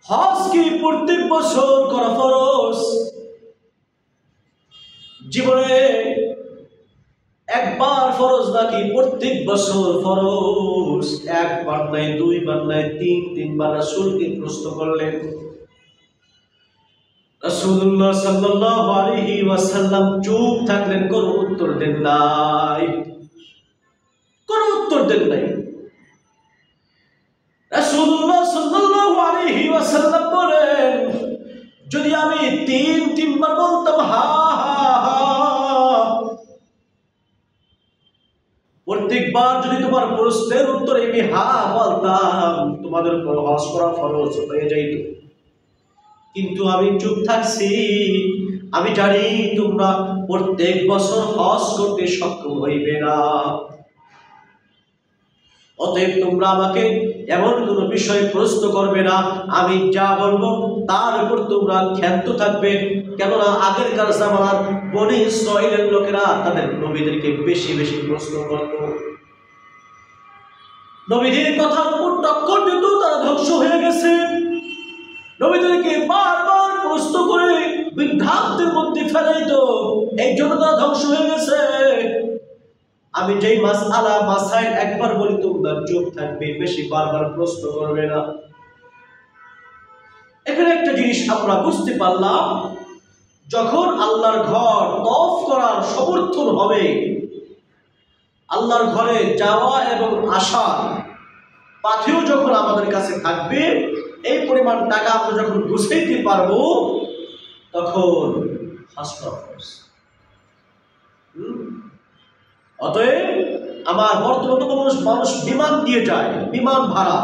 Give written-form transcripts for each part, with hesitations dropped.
হজ কি প্রত্যেক বছর করা ফরজ? জীবনে একবার ফরজ নাকি প্রত্যেক বছর ফরজ? একবার নাই, দুইবার নাই, তিনবার রাসূলকে প্রশ্ন করলেন। রাসূলুল্লাহ সাল্লাল্লাহু আলাইহি ওয়াসাল্লাম চুপ থাকলেন, কোনো উত্তর দেন নাই, কোনো উত্তর দেন নাই। রাসূলুল্লাহ সাল্লাল্লাহু আলাইহি ওয়াসাল্লাম বলেন, যদি আমি তিনবার বলতাম হা হা হা, প্রত্যেকবার যদি তোমার প্রশ্নের উত্তরে আমি হা বলতাম, তোমাদের উপর হজ করা ফরজ হয়ে যাইত। কিন্তু আমি চুপ থাকছি, আমি জানি তোমরা প্রত্যেক বছর হজ করতে সক্ষম হইবে না। অতএব তোমরা আমাকে এমন কোন বিষয়ে প্রশ্ন করবে না, আমি যা বলবো তার উপর তোমরা ক্ষান্ত থাকবে। কেননা আগেরকার জামানার বনী ইসরাঈলের লোকেরা তাদের নবীদেরকে বেশি বেশি প্রশ্ন করত, নবীদের কথার উপর টক্কর দিত, তারা ধ্বংস হয়ে গেছে। নবীদেরকে বারবার প্রশ্ন করে বিভ্রান্তির মধ্যে ফেলাইতো, এই জন্য তারা ধ্বংস হয়ে গেছে। আমি যেই মাসাইল একবার বলি তোমরা চুপ থাকবে, বেশি বারবার প্রশ্ন করবে না। এখানে একটা জিনিস আমরা বুঝতে পারলাম, যখন আল্লাহর ঘর তওয়াফ করার সমর্থন হবে, আল্লাহর ঘরে যাওয়া এবং আসা পাথেও যখন আমাদের কাছে থাকবে, এই পরিমাণ টাকা আমরা যখন গুছাইতে পারবো, তখন হজ করা ফরজ। অতএব আমার বর্তমান মানুষ বিমান দিয়ে যায়, বিমান ভাড়া,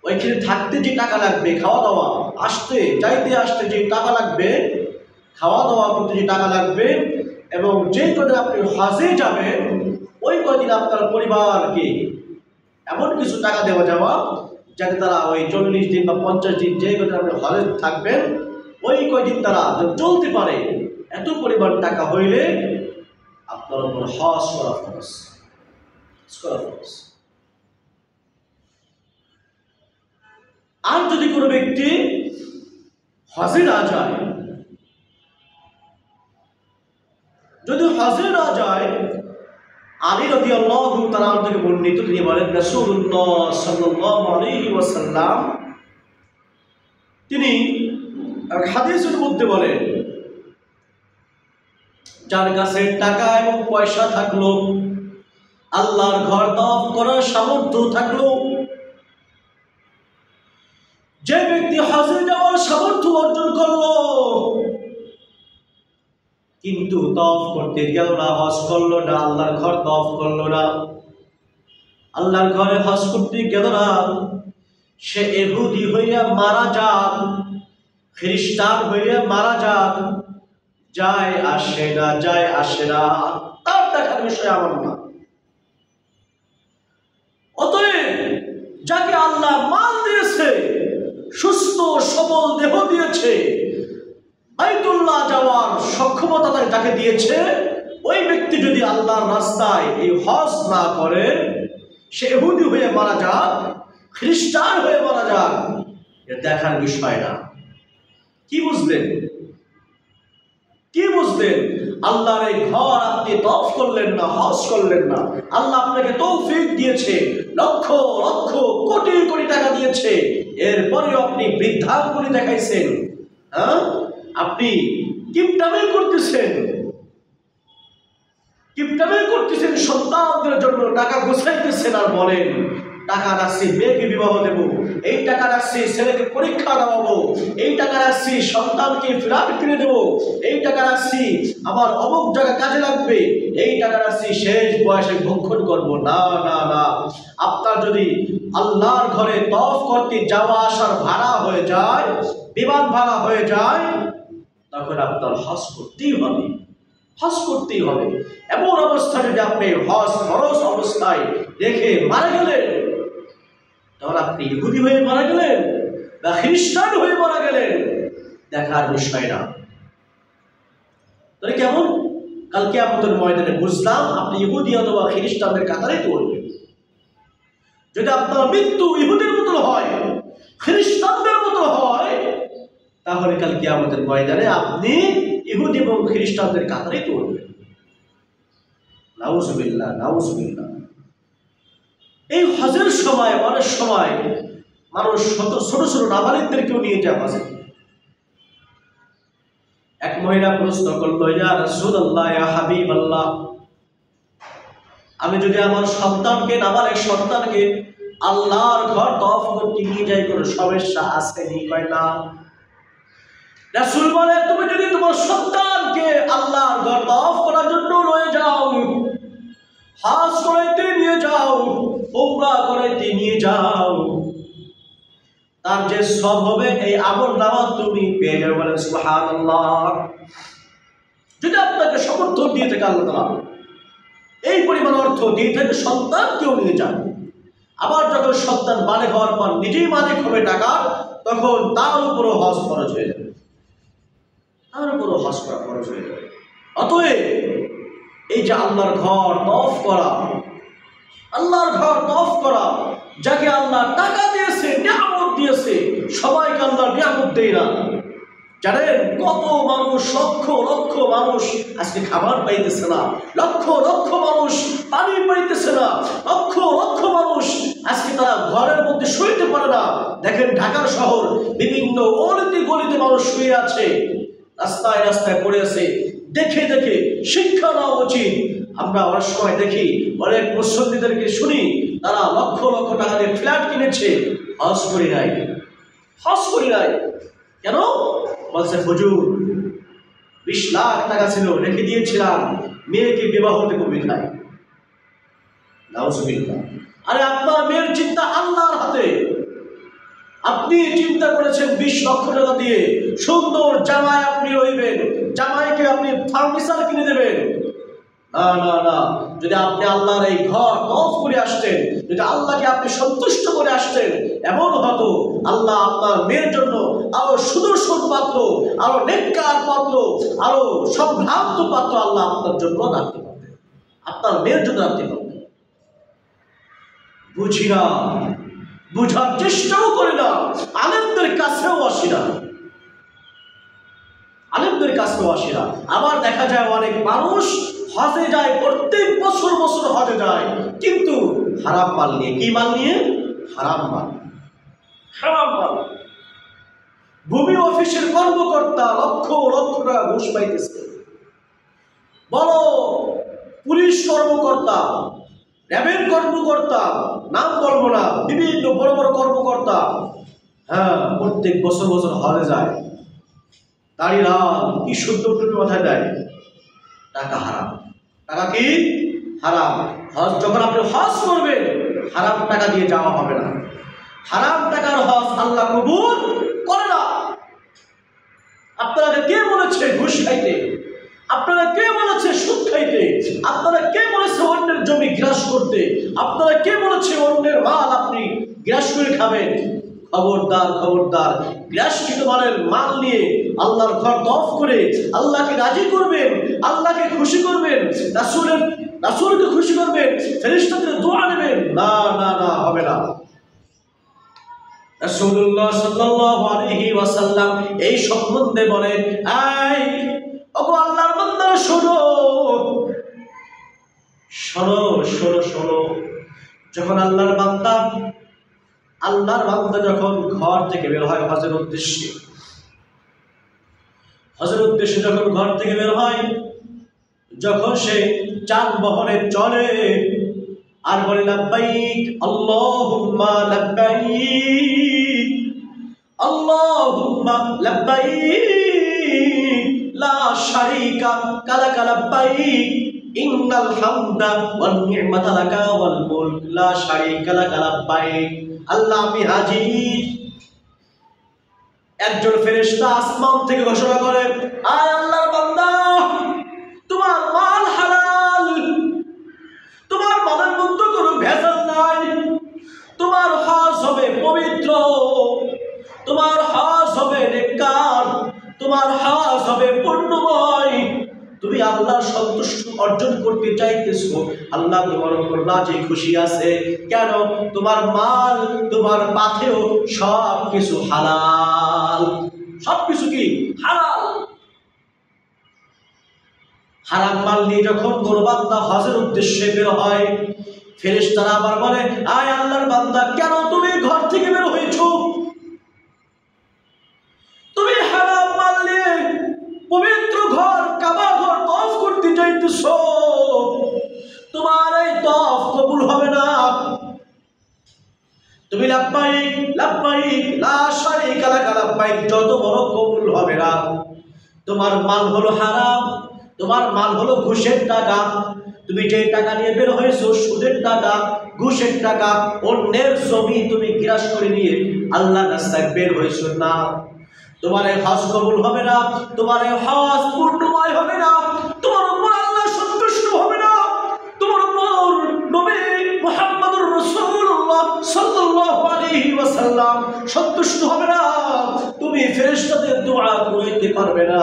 ওইখানে থাকতে যে টাকা লাগবে, খাওয়া দাওয়া, আসতে আসতে যে টাকা লাগবে, খাওয়া দাওয়া করতে যে টাকা লাগবে, এবং যে কদিন আপনি হজে যাবেন ওই কদিন আপনার পরিবারকে এমন কিছু টাকা দেওয়া যাওয়া, যাতে তারা ওই 40 দিন বা 50 দিন যে কদিন আপনি হজে থাকবেন ওই কয়দিন তারা চলতে পারে, এত পরিমাণ টাকা হইলে আপনার উপর হজ করা ফরজ। আর যদি কোনো ব্যক্তি হজে না যায়, আলী রাদিয়াল্লাহু তাআলা থেকে বর্ণিত, তিনি বলেন রাসূলুল্লাহ সাল্লাল্লাহু আলাইহি ওয়াসাল্লাম তিনি এক হাদিসের মধ্যে বলেন, যার কাছে টাকা এবং পয়সা থাকলো, আল্লাহর ঘর তওয়াফ করার সামর্থ্য থাকলো, যে ব্যক্তি হজে যাওয়ার সামর্থ্য অর্জন করলো কিন্তু তওয়াফ করতে গেল না, হজ করলো না, আল্লাহর ঘর তওয়াফ করলো না, আল্লাহর ঘরে হজ করতে গেল না, সে ইহুদি হইয়া মারা যাক, খ্রিস্টান হইয়া মারা যাক, যায় আসে না, তার দেখার বিষয় আমার না। অতএব যাকে আল্লাহ মাল দিয়েছে, সুস্থ সবল দেহ দিয়েছে, বাইতুল্লাহ যাওয়ার সক্ষমতা যাকে দিয়েছে, ওই ব্যক্তি যদি আল্লাহর রাস্তায় এই হজ না করে, সে ইহুদি হয়ে মারা যাক, খ্রিস্টান হয়ে মারা যাক, এটা দেখার বিষয় না। কি বুঝলেন? আল্লাহর এই ঘর আপনি তওয়াফ করলেন না, হজ করলেন না, আল্লাহ আপনাকে তৌফিক দিয়েছে, লক্ষ লক্ষ কোটি কোটি টাকা দিয়েছে, এরপরে আপনি বৃদ্ধাঙ্গুলি দেখাইছেন, আপনি কিপটামি করতেছেন, সন্তানদের জন্য টাকা গোছাইতেছেন, আর বলেন টাকা রাখছি মেয়েকে বিবাহ দেব, এই টাকা রাখছি ছেলেকে পরীক্ষা দেওয়াবো, এই টাকা রাখছি সন্তানকে ফ্ল্যাট কিনে দেবো, এই টাকা রাখছি আমার অমুক জায়গা কাজে লাগবে, এই টাকা রাখছি শেষ বয়সে ভক্ষণ করবো। না না না, আপনার যদি আল্লাহর ঘরে তওয়াফ করতে যাওয়া আসার ভাড়া হয়ে যায়, বিমান ভাড়া হয়ে যায়, তখন আপনার হজ করতেই হবে। এমন অবস্থায় যদি আপনি হজ ফরজ অবস্থায় রেখে মারা গেলেন, তখন আপনি ইহুদি হয়ে মারা গেলেন বা খ্রিস্টান হয়ে মারা গেলেন, দেখার বিষয় না। তাহলে কেমন? কালকে আমাদের ময়দানে বুঝলাম আপনি ইহুদি অথবা খ্রিস্টানদের কাতারে পড়বেন। যদি আপনার মৃত্যু ইহুদির মতো হয়, খ্রিস্টানদের মতো হয়, তাহলে কাল কিয়ামতের ময়দানে আপনি ইহুদি এবং খ্রিস্টানদের কাতারেই পড়বেন। নাউজুবিল্লাহ, নাউজুবিল্লাহ। এই হজের সময় অনেক সময় মানুষ ছোট ছোট নাবালিকদেরকেও নিয়ে যায় হজে। এক মহিলা প্রশ্ন করলো, ইয়া রাসূলুল্লাহ, ইয়া হাবিবাল্লাহ, আমি যদি আমার সন্তানকে, নাবালিক সন্তানকে আল্লাহর ঘর তওয়াফ করতে নিয়ে যাই, কোনো সমস্যা আছে নি? কয় না। রাসূল বলে, তুমি যদি তোমার সন্তানকে আল্লাহর ঘর তওয়াফ করার জন্য নিয়ে যাও, হজ করাইতে নিয়ে যাও, উমরা করাইতে নিয়ে যাও, তার যে সব হবে এই আমল নামা তুমি পেয়ে যাবে। বলেন সুবহানাল্লাহ। যদি আপনাকে সমর্থন দিয়ে থাকে আল্লাহ তাআলা, এই পরিমাণ অর্থ দিয়ে থাকে, সন্তানকেও নিয়ে যান। আবার যখন সন্তান বালেগ হওয়ার পর নিজেই মালিক হবে টাকার, তখন তার উপরও হজ ফরজ হয়ে যাবে, তার উপরও হজ করা ফরজ হয়ে যাবে। অতএব এই যে আল্লাহর ঘর তওয়াফ করা, আল্লাহর ঘর তওয়াফ করা, যাকে আল্লাহ টাকা দিয়েছে, নিয়ামত দিয়েছে, সবাইকে আল্লাহ নিয়ামত দেয় না। জানেন কত মানুষ, লক্ষ লক্ষ মানুষ আজকে খাবার পাইতেছে না, লক্ষ লক্ষ মানুষ পানি পাইতেছে না, লক্ষ লক্ষ মানুষ আজকে তারা ঘরের মধ্যে শুইতে পারে না। দেখেন ঢাকার শহর বিভিন্ন অলিতে গলিতে মানুষ শুয়ে আছে, রাস্তায় রাস্তায় পড়ে আছে। দেখে দেখে শিক্ষা নেওয়া উচিত। আমরা অনেক সময় দেখি, অনেক মুসল্লিদেরকে শুনি, তারা লক্ষ লক্ষ টাকা দিয়ে ফ্ল্যাট কিনেছে, হজ করি নাই, হজ করি নাই। কেন? বলছে হুজুর 20 লাখ টাকা ছিল, রেখে দিয়েছিলাম মেয়েকে বিবাহ দেবো বিধায়। নাউজুবিল্লাহ। আরে আপনার মেয়ের চিন্তা আল্লাহর হাতে। আপনি চিন্তা করেছেন 20 লক্ষ টাকা দিয়ে সুন্দর জামাই আপনি রইবেন, জামাইকে আপনি ফার্নিচার কিনে দেবেন। না না না, যদি আপনি আল্লাহর এই ঘর তওয়াফ করে আসতেন, যদি আল্লাহকে আপনি সন্তুষ্ট করে আসতেন, এমন হতো আল্লাহ আপনার মেয়ের জন্য আরো সুদর্শন পাত্র, আরো নেককার পাত্র, আরো সম্ভ্রান্ত পাত্র আল্লাহ আপনার জন্য রাখতে পারতেন, আপনার মেয়ের জন্য রাখতে পারতেন। বুঝি না, বুঝার চেষ্টাও করি না, আলেমদের কাছেও আসি না, আলেমদের কাছেও আসি না। আবার দেখা যায় অনেক মানুষ হজে যায়, প্রত্যেক বছর বছর হজে যায়, কিন্তু হারাম মাল নিয়ে। কি মাল নিয়ে? হারাম মাল, হারাম মাল। ভূমি অফিসের কর্মকর্তা লক্ষ লক্ষ টাকা ঘুষ পাইতেছে, বড় পুলিশ কর্মকর্তা, র্যাবের কর্মকর্তা, নাম বলবো না, বিভিন্ন বড় বড় কর্মকর্তা, হ্যাঁ, প্রত্যেক বছর বছর হজে যায়, দাড়ি লাল, কি সুন্দর টুপি মাথায় দেয়। টাকা হারাম, টাকা কি হারাম। হজ যখন আপনি হজ করবেন, হারাম টাকা দিয়ে যাওয়া হবে না। হারাম টাকার হজ আল্লাহ কবুল করে না। আপনারা কে বলেছে ঘুষ খাইতে? আপনারা কে বলেছে সুদ খাইতে? আপনারা কে বলেছে অন্যের জমি গ্রাস করতে? আপনারা কে বলেছে অন্যের মাল আপনি গ্রাস করে খাবেন? খবরদার, খবরদার। গ্রাসকৃত মালের মাল নিয়ে আল্লাহর ঘর তওয়াফ করে আল্লাহকে রাজি করবেন, আল্লাহকে খুশি করবেন, রাসূলকে খুশি করবেন, ফেরেশতাদের দোয়া নেবেন। না না না, হবে না। রাসূলুল্লাহ সাল্লাল্লাহু আলাইহি ওয়াসাল্লাম এই সম্বন্ধে বলেন, এই ওগো আল্লাহর বান্দারা, শোনো শোনো শোনো শোনো। যখন আল্লাহর বান্দা যখন ঘর থেকে বের হয় হজের উদ্দেশ্যে, যখন ঘর থেকে বের হয়, যখন সে যানবাহনে চলে আর বলে লাব্বাইক আল্লাহুম্মা লাব্বাইক, আল্লাহুম্মা লাব্বাইক লা শারীকা লাকা লাব্বাইক ইন্নাল হামদা ওয়ান নি'মাতা লাকা ওয়াল মুলক লা শারীকা লাকা লাব্বাইক। আল্লাহ আমি হাজির। একজন ফেরেশতা আসমান থেকে ঘোষণা করে, আয় আল্লাহর বান্দা, তোমার মাল হালাল, তোমার মালের মধ্যে কোনো ভেজাল নাই, তোমার হজ হবে পবিত্র, তোমার হজ হবে নেককার, তোমার হজ হবে পূর্ণময়, তুমি আল্লাহর সন্তুষ্ট অর্জন করতে চাইতেছো, আল্লাহ তোমার উপর রাজি খুশি আছে। কেন? তোমার মাল, তোমার পাথেও সব কিছু হালাল। সব কিছু কি হালাল। হারাম মাল নিয়ে যখন কোন বান্দা হজের উদ্দেশ্যে বের হয়, ফেরেশতারা আবার বলে, আয় আল্লাহর বান্দা, কেন তুমি ঘর থেকে বের হয়েছো? তুমি হারাম মাল নিয়ে পবিত্র ঘর কাবা ঘর তওয়াফ করতে চাইতেছো, তোমার এই তওয়াফ কবুল হবে না। তুমি লাব্বাইক লাব্বাইক লা শারীকা লাক লাব্বাইক যত বড় কবুল হবে না। তোমার মাল হলো হারাম, তোমার মাল হলো ঘুষের টাকা। তুমি যে টাকা নিয়ে বের হয়েছো, সুদের টাকা, ঘুষের টাকা, অন্যের জমি তুমি গ্রাস করে নিয়ে আল্লাহর রাস্তায় বের হয়েছো না, তোমার এই হজ কবুল হবে না, তোমার এই হজ পূর্ণময় হবে না, তোমার উপর আল্লাহ সন্তুষ্ট হবে না, তোমার উপর নবী মুহাম্মদুর রাসূলুল্লাহ সাল্লাল্লাহু আলাইহি ওয়াসাল্লাম সন্তুষ্ট হবে না। তুমি ফেরেশতাদের দোয়া কইতে পারবে না,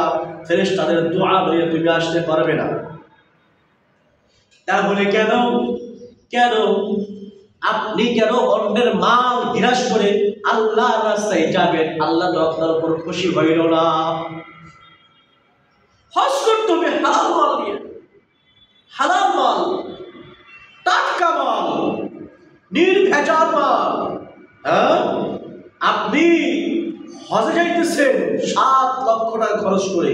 ফেরেশতাদের দোয়া লইয়া তুমি আসতে পারবে না। তাহলে কেন আপনি কেন অন্যের মাল বিনাশ করে আল্লাহর রাস্তায় যাবেন? আল্লাহ তো আপনার উপর খুশি হইল না। হজ করতে হবে হালাল মাল দিয়ে, হালাল মাল, টাটকা মাল, নির্ভেজাল মাল। হ্যাঁ, আপনি হজে যাইতেছেন 7 লক্ষ টাকা খরচ করে,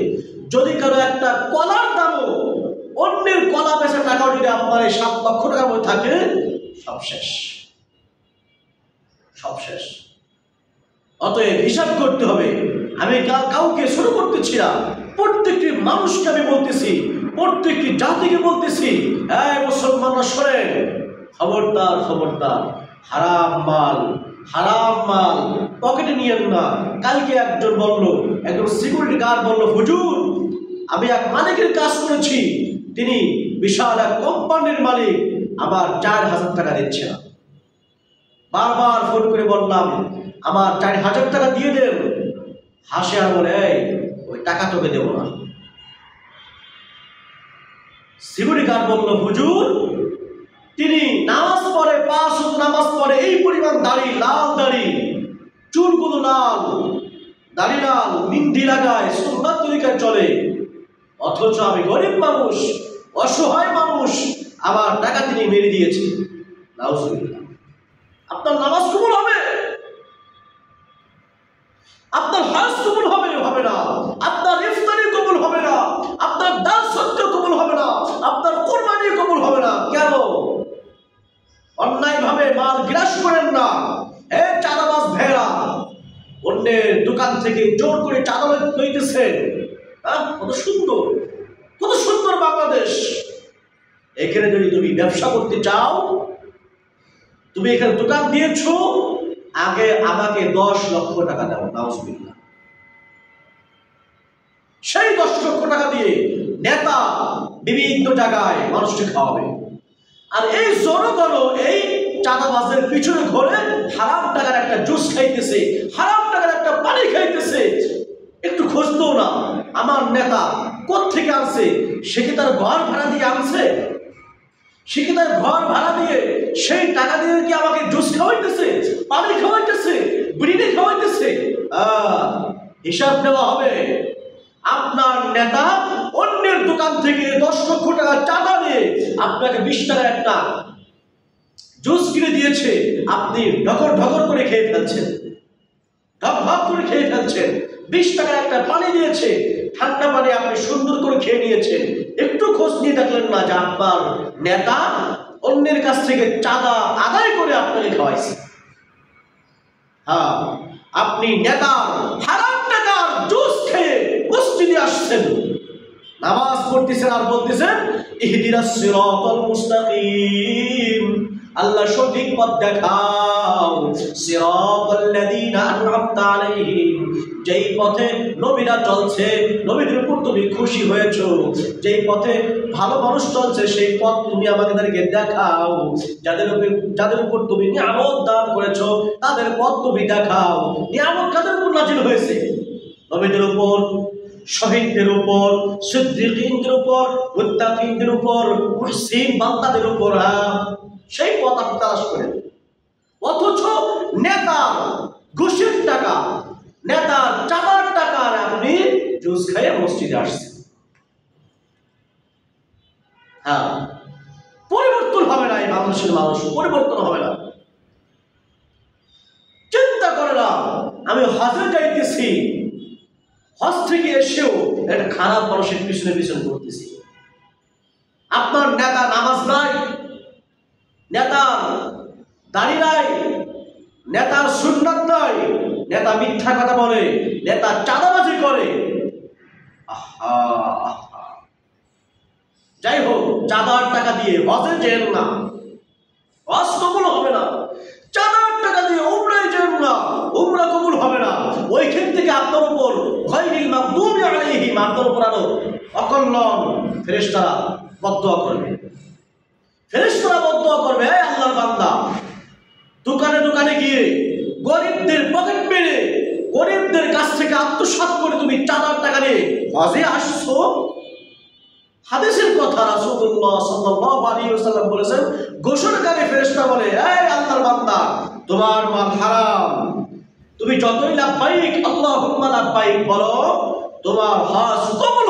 যদি কারো একটা কলার দামও, অন্যের কলা বেচা টাকাও যদি আপনার এই 7 লক্ষ টাকার মধ্যে থাকে, সব শেষ, সব শেষ। অতএব হিসাব করতে হবে। আমি কাউকে শুরু করতেছি না, প্রত্যেকটি মানুষকে আমি বলতেছি, প্রত্যেকটি জাতিকে বলতেছি, এই মুসলমানরা শোনেন, খবরদার খবরদার, হারাম মাল, হারাম মাল পকেটে নিয়েন না। কালকে একজন বলল, একজন সিকিউরিটি গার্ড বলল, হুজুর আমি এক মালিকের কাজ করেছি, তিনি বিশাল এক কোম্পানির মালিক, আমার 4000 টাকা দিচ্ছে না। বারবার ফোন করে বললাম, আমার 4000 টাকা দিয়ে দেন। হাসে আর বলে, ওই টাকা তোকে দেবো না। সিকিউরিটি গার্ড বলল, হুজুর তিনি নামাজ পড়ে, 5 ওয়াক্ত নামাজ পড়ে, এই পরিমাণ দাড়ি, লাল দাড়ি, চুলগুলো লাল, দাড়ি লাল, মিন্দি লাগায়, সুন্নাত তরিকায় চলে, অথচ আমি গরিব মানুষ, অসহায় মানুষ, আমার টাকা তিনি মেরে দিয়েছে। নাউজুবিল্লাহ। আপনার নামাজ কবুল হবে? আপনার হজ কবুল হবে? হবে না। আপনার ইফতারি কবুল হবে না, আপনার দান সদকা কবুল হবে না, আপনার কুরবানি কবুল হবে না। কেন? অন্যায়ভাবে মাল গ্রাস করেন না। হে চাঁদাবাজ ভেড়া, অন্যের দোকান থেকে জোর করে চাঁদা লইতেছে। কত সুন্দর, কত সুন্দর বাংলাদেশ। এখানে যদি তুমি ব্যবসা করতে চাও, তুমি এখানে দোকান দিয়েছো, আগে আমাকে 10 লক্ষ টাকা দাও। নাউজুবিল্লাহ। সেই 10 লক্ষ টাকা দিয়ে নেতা বিভিন্ন জায়গায় মানুষকে খাওয়াবে, আর এই জনগণ এই চাঁদাবাজের পিছনে ঘুরে হারাম টাকার একটা জুস খাইতেছে, হারাম টাকার একটা পানি খাইতেছে। একটু খুঁজতো না আমার নেতা কোত্থেকে আনছে? সে কি তার ঘর ভাড়া দিয়ে আনছে? সে কি তার ঘর ভাড়া দিয়ে সেই টাকা দিয়ে কি আমাকে জুস খাওয়াইতেছে, পানি খাওয়াইতেছে, বিড়ি খাওয়াইতেছে? হিসাব দেওয়া হবে। আপনার নেতা অন্যের দোকান থেকে 10 লক্ষ টাকা চাঁদা নিয়ে আপনাকে 20 টাকার একটা জুস কিনে দিয়েছে, আপনি ঢকর ঢকর করে খেয়ে ফেলছেন, ঢক ঢক করে খেয়ে ফেলছেন। 20 টাকার একটা পানি দিয়েছে, ঠান্ডা পানি আপনি সুন্দর করে খেয়ে নিয়েছেন। একটু খোঁজ নিয়ে দেখলেন না যে আপনার নেতা অন্যের কাছ থেকে চাঁদা আদায় করে আপনাকে খাওয়াইছে। হ্যাঁ, আপনি নেতা হারাম টাকার জুস খেয়ে মসজিদে আসছেন, নামাজ পড়তেছেন আর বলতেছেন ইহদিনাস সিরাতাল মুস্তাকিম, আল্লাহ সঠিক পথ দেখাও। সিরাতাল্লাযীনা আন'আমতা আলাইহিম, যেই পথে নবীরা চলছে, নবীদের উপর তুমি খুশি হয়েছো, যেই পথে ভালো মানুষ চলছে, সেই পথ তুমি আমাদেরকে দেখাও। যাদের উপর তুমি নিয়ামত দান করেছো, তাদের পথ তুমি দেখাও। নিয়ামত কাদের উপর নাজিল হয়েছে? নবীদের উপর। শহীদদের উপর, সিদ্দিকীনদের উপর, মুত্তাকিনদের উপর, মুহসিন বান্দাদের উপর। সেই পথ আপনি তালাশ করেন। অথচ নেতার ঘুষের টাকা, নেতার চাঁদার টাকার আপনি জুস খাইয়ে মসজিদে আসছেন। হ্যাঁ, পরিবর্তন হবে না। এই বাংলাদেশের মানুষ পরিবর্তন হবে না। চিন্তা করে না, আমি হজে যাইতেছি, হজ থেকে এসেও একটা খারাপ মানুষের পিছনে পিছনে করতেছি। আপনার নেতা নামাজ নাই, নেতার দাড়ি নাই, নেতার সুন্নাত নাই, নেতা মিথ্যা কথা বলে, নেতা চাঁদাবাজি করে। আহা আহা, যাই হোক, চাঁদার টাকা দিয়ে হজে যেন না, হজ কবুল হবে না। চাঁদার টাকা দিয়ে উমরায় যেন না, উমরা কবুল হবে না। ওইখান থেকে আপনার উপর গায়রিল মাগদুবি আলাইহিম, আপনার উপর আরো অকল্যাণ ফেরেশতারা বদদুয়া করবে। ফেরেশতারা বদদুয়া করবে, হে আল্লাহর বান্দা, দোকানে দোকানে গিয়ে গরিবদের পকেট মেরে, গরিবদের কাছ থেকে আত্মসাৎ করে তুমি চাঁদার টাকা নিয়ে হজে আসছো। হাদিসের কথা, রাসূলুল্লাহ সাল্লাল্লাহু আলাইহি ওয়াসাল্লাম বলেছেন, ঘোষণাকারী ফেরেশতা বলে, হে আল্লাহর বান্দা, তোমার মাল হারাম, তুমি যতই লাব্বাইক আল্লাহুম্মা লাব্বাইক বলো, তোমার হজ কবুল